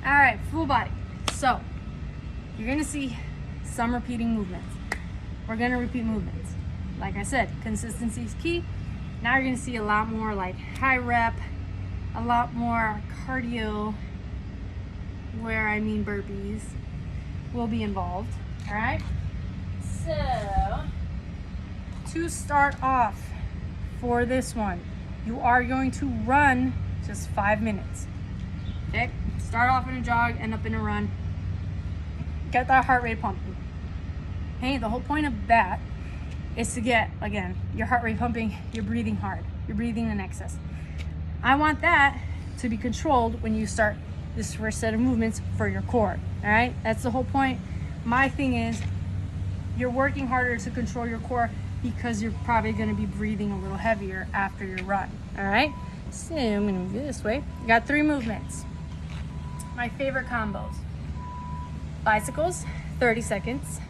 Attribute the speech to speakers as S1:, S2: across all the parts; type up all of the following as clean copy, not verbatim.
S1: All right, full body. So you're gonna see some repeating movements. We're gonna repeat movements. Like I said, consistency is key. Now you're gonna see a lot more like high rep, a lot more cardio, where I mean burpees, will be involved. All right. So to start off for this one, you are going to run just 5 minutes. Okay. Start off in a jog, end up in a run. Get that heart rate pumping. Hey, the whole point of that is to get, again, your heart rate pumping, you're breathing hard, you're breathing in excess. I want that to be controlled when you start this first set of movements for your core, all right? That's the whole point. My thing is, you're working harder to control your core because you're probably gonna be breathing a little heavier after your run, all right? So I'm gonna move it this way. You got 3 movements. My favorite combos. Bicycles, 30 seconds.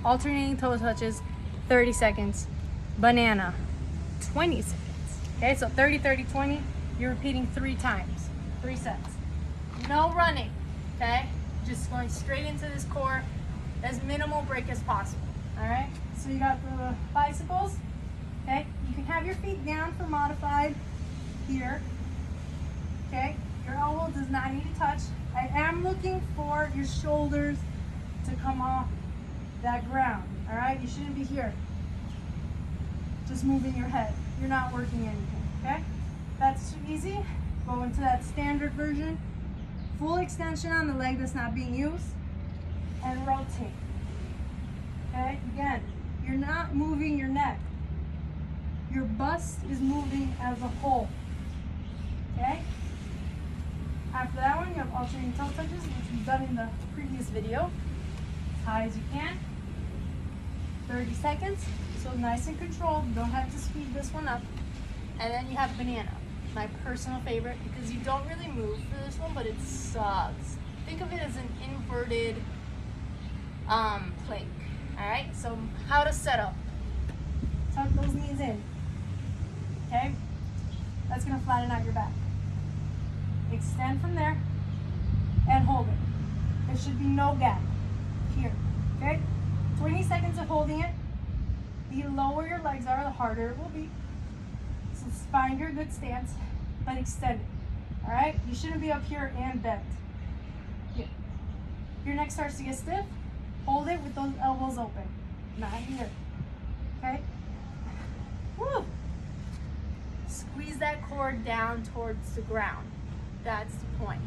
S1: Alternating toe touches, 30 seconds. Banana, 20 seconds. Okay, so 30, 30, 20. You're repeating 3 times, 3 sets. No running, okay? Just going straight into this core, as minimal break as possible, all right? So you got the bicycles, okay? You can have your feet down for modified here, okay? Your elbow does not need to touch. I am looking for your shoulders to come off that ground, all right? You shouldn't be here, just moving your head. You're not working anything, okay? That's too easy. Go into that standard version. Full extension on the leg that's not being used, and rotate. Okay, again, you're not moving your neck. Your bust is moving as a whole. Okay? After that one, you have alternating toe touches, which we've done in the previous video. As high as you can. 30 seconds, so nice and controlled. You don't have to speed this one up. And then you have banana. My personal favorite, because you don't really move for this one, but it sucks. Think of it as an inverted plank. All right, so how to set up. Tuck those knees in, okay? That's gonna flatten out your back. Extend from there and hold it. There should be no gap here, okay? 20 seconds of holding it. The lower your legs are, the harder it will be. So find your good stance, but extend it. All right? You shouldn't be up here and bent. Here. If your neck starts to get stiff, hold it with those elbows open. Not here. Okay? Woo! Squeeze that core down towards the ground. That's the point.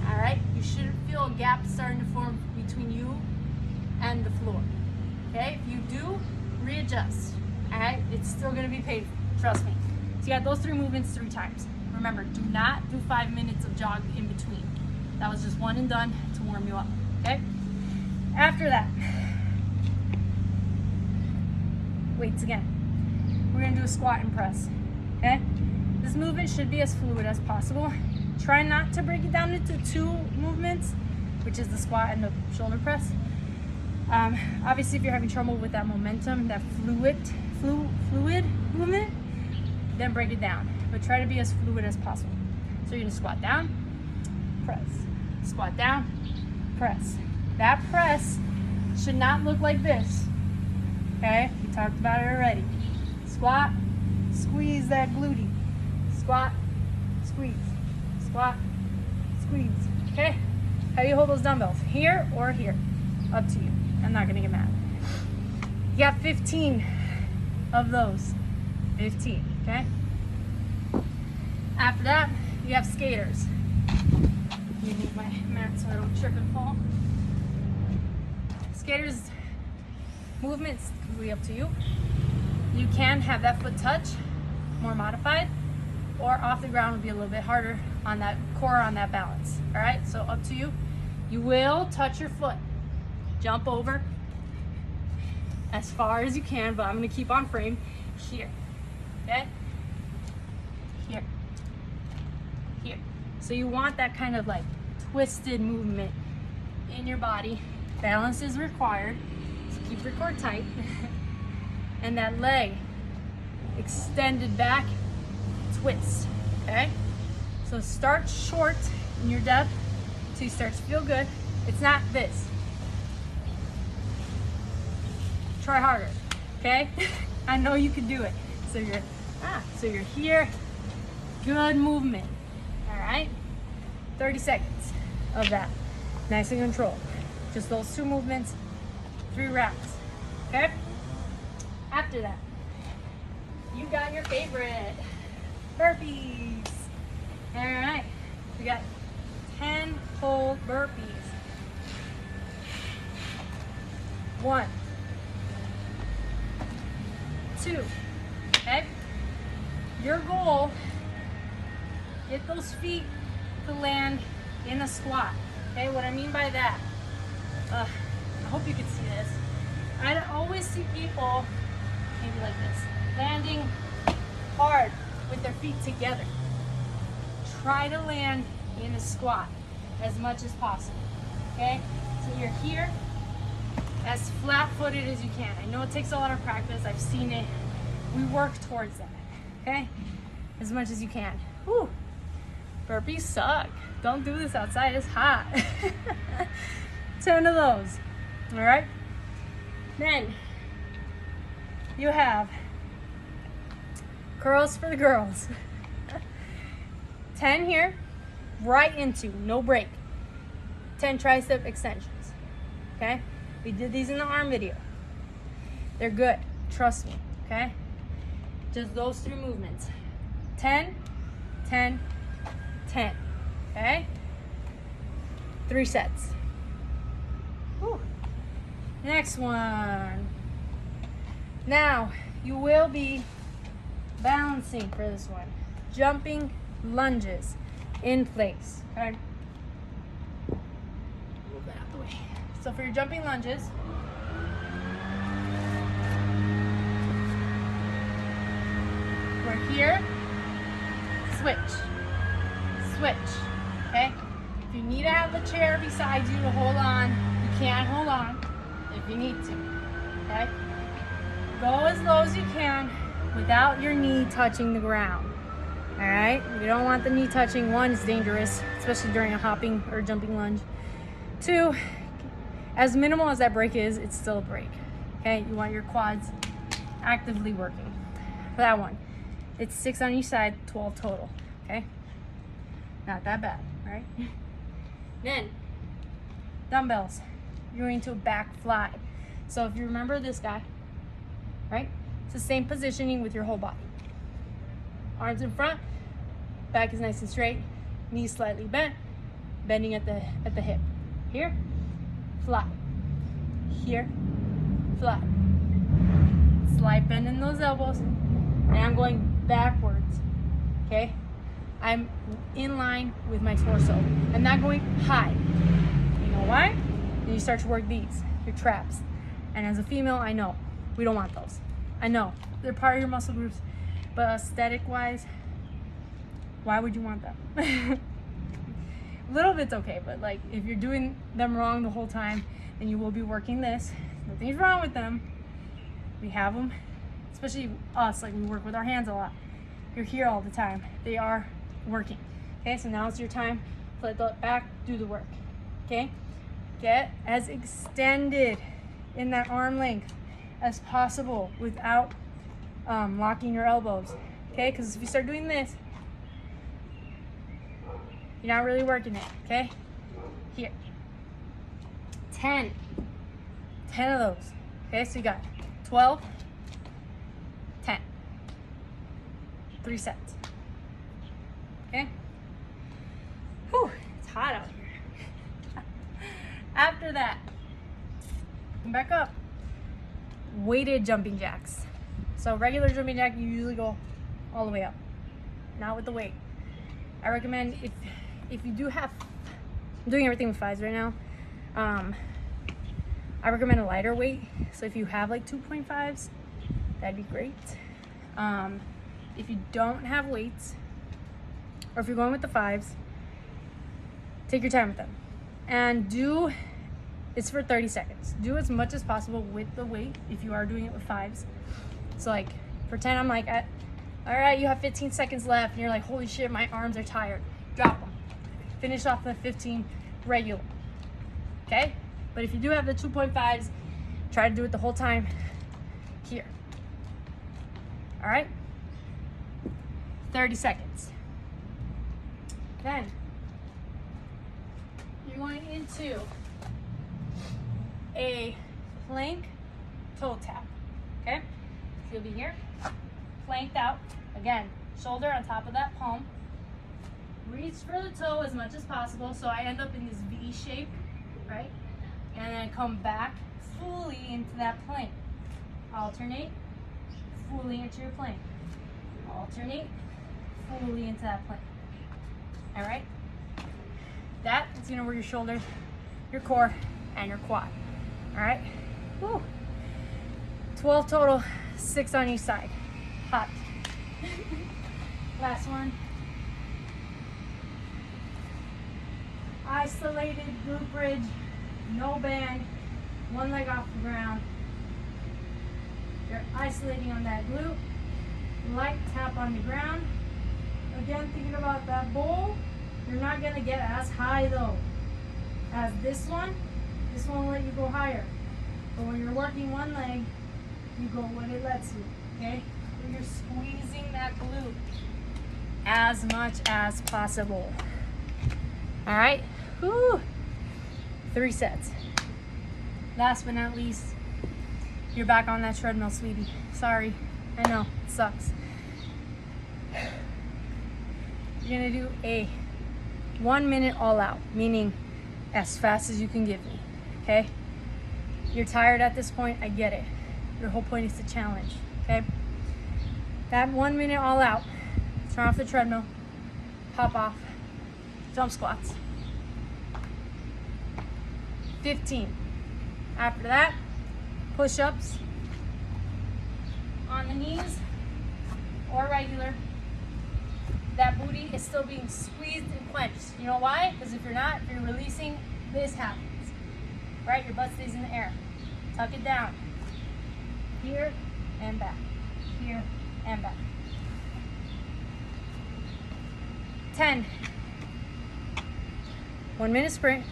S1: All right? You shouldn't feel a gap starting to form between you and the floor. Okay? If you do, readjust. All right? It's still going to be painful. Trust me. So you got those 3 movements 3 times. Remember, do not do 5 minutes of jog in between. That was just one and done to warm you up, okay? After that, weights again. We're gonna do a squat and press, okay? This movement should be as fluid as possible. Try not to break it down into 2 movements, which is the squat and the shoulder press. Obviously, if you're having trouble with that momentum, that fluid movement, then break it down, but try to be as fluid as possible. So you're gonna squat down, press, squat down, press. That press should not look like this, okay? We talked about it already. Squat, squeeze that glute. Squat, squeeze, squat, squeeze, okay? How do you hold those dumbbells? Here or here? Up to you. I'm not gonna get mad. You got 15 of those. 15, okay? After that, you have skaters. Let me move my mat so I don't trip and fall. Skaters, movements completely up to you. You can have that foot touch, more modified, or off the ground would be a little bit harder on that core, on that balance. All right, so up to you. You will touch your foot. Jump over as far as you can, but I'm gonna keep on frame here, okay? Here, here. So you want that kind of like twisted movement in your body. Balance is required, so keep your core tight. And that leg extended back, twist, okay? So start short in your depth so you start to feel good. It's not this. Try harder, okay? I know you can do it. So you're here. Good movement. All right? 30 seconds of that. Nice and controlled. Just those 2 movements, 3 rounds. Okay? After that, you got your favorite burpees. All right. We got 10 hold burpees. 1, 2. Okay? Your goal, get those feet to land in a squat. Okay, what I mean by that, I hope you can see this. I always see people, maybe like this, landing hard with their feet together. Try to land in a squat as much as possible. Okay, so you're here as flat-footed as you can. I know it takes a lot of practice. I've seen it. We work towards that. Okay, as much as you can. Whew. Burpees suck. Don't do this outside. It's hot. 10 of those. All right. Then you have curls for the girls. 10 here, right into, no break. 10 tricep extensions. Okay. We did these in the arm video. They're good. Trust me. Okay. Just those 3 movements. 10, 10, 10. Okay? 3 sets. Whew. Next one. Now, you will be balancing for this one. Jumping lunges in place. Okay? Move that out of the way. So for your jumping lunges, we're here. Switch. Switch. Okay? If you need to have the chair beside you to hold on, you can hold on if you need to. Okay? Go as low as you can without your knee touching the ground. Alright? You don't want the knee touching. 1, it's dangerous, especially during a hopping or jumping lunge. 2, as minimal as that break is, it's still a break. Okay? You want your quads actively working. For that one, it's 6 on each side, 12 total. Okay? Not that bad, right? Then, dumbbells. You're going to back fly. So if you remember this guy, right? It's the same positioning with your whole body. Arms in front, back is nice and straight, knees slightly bent, bending at the hip. Here, fly. Here, fly. Slight bend in those elbows, and I'm going backwards. Okay? I'm in line with my torso. I'm not going high. You know why? Then you start to work these, your traps. And as a female, I know we don't want those. I know they're part of your muscle groups, but aesthetic wise, why would you want them? A little bit's okay, but like if you're doing them wrong the whole time, then you will be working this. Nothing's wrong with them. We have them, especially us, like we work with our hands a lot. You're here all the time. They are working. Okay, so now it's your time to let the back do the work. Okay, get as extended in that arm length as possible without locking your elbows. Okay, because if you start doing this, you're not really working it. Okay, here, 10 of those. Okay, so you got 12, 10, 3 sets. Okay. Whew, it's hot out here. After that, come back up. Weighted jumping jacks. So regular jumping jack, you usually go all the way up. Not with the weight. I recommend if you do have, I'm doing everything with 5s right now. I recommend a lighter weight. So if you have like 2.5s, that'd be great. If you don't have weights, or if you're going with the 5s, take your time with them. And it's for 30 seconds. Do as much as possible with the weight if you are doing it with 5s. So like, pretend I'm like, all right, you have 15 seconds left, and you're like, holy shit, my arms are tired. Drop them. Finish off the 15, regular. Okay? But if you do have the 2.5s, try to do it the whole time here. All right? 30 seconds. Then you're going into a plank toe tap. Okay? So you'll be here, planked out. Again, shoulder on top of that palm. Reach for the toe as much as possible so I end up in this V shape, right? And then come back fully into that plank. Alternate, fully into your plank. Alternate, fully into that plank. All right? That is gonna work your shoulder, your core, and your quad. All right? Woo. 12 total, 6 on each side. Hot. Last one. Isolated glute bridge, no band, one leg off the ground. You're isolating on that glute. Light tap on the ground. Again, thinking about that bowl, you're not gonna get as high though as this one. This one will let you go higher. But when you're working one leg, you go when it lets you, okay? So you're squeezing that glute as much as possible. All right, woo. 3 sets. Last but not least, you're back on that treadmill, sweetie. Sorry, I know, it sucks. You're gonna do a 1 minute all out, meaning as fast as you can give me, okay? You're tired at this point, I get it. Your whole point is to challenge, okay? That 1 minute all out, turn off the treadmill, hop off, jump squats. 15. After that, push-ups on the knees or regular. That booty is still being squeezed and clenched. You know why? Because if you're not, if you're releasing, this happens. Right? Your butt stays in the air. Tuck it down. Here and back. Here and back. 10. 1 minute sprint,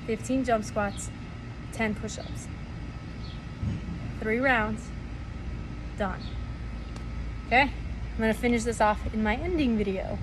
S1: 15 jump squats, 10 push-ups. 3 rounds, done. Okay? I'm gonna finish this off in my ending video.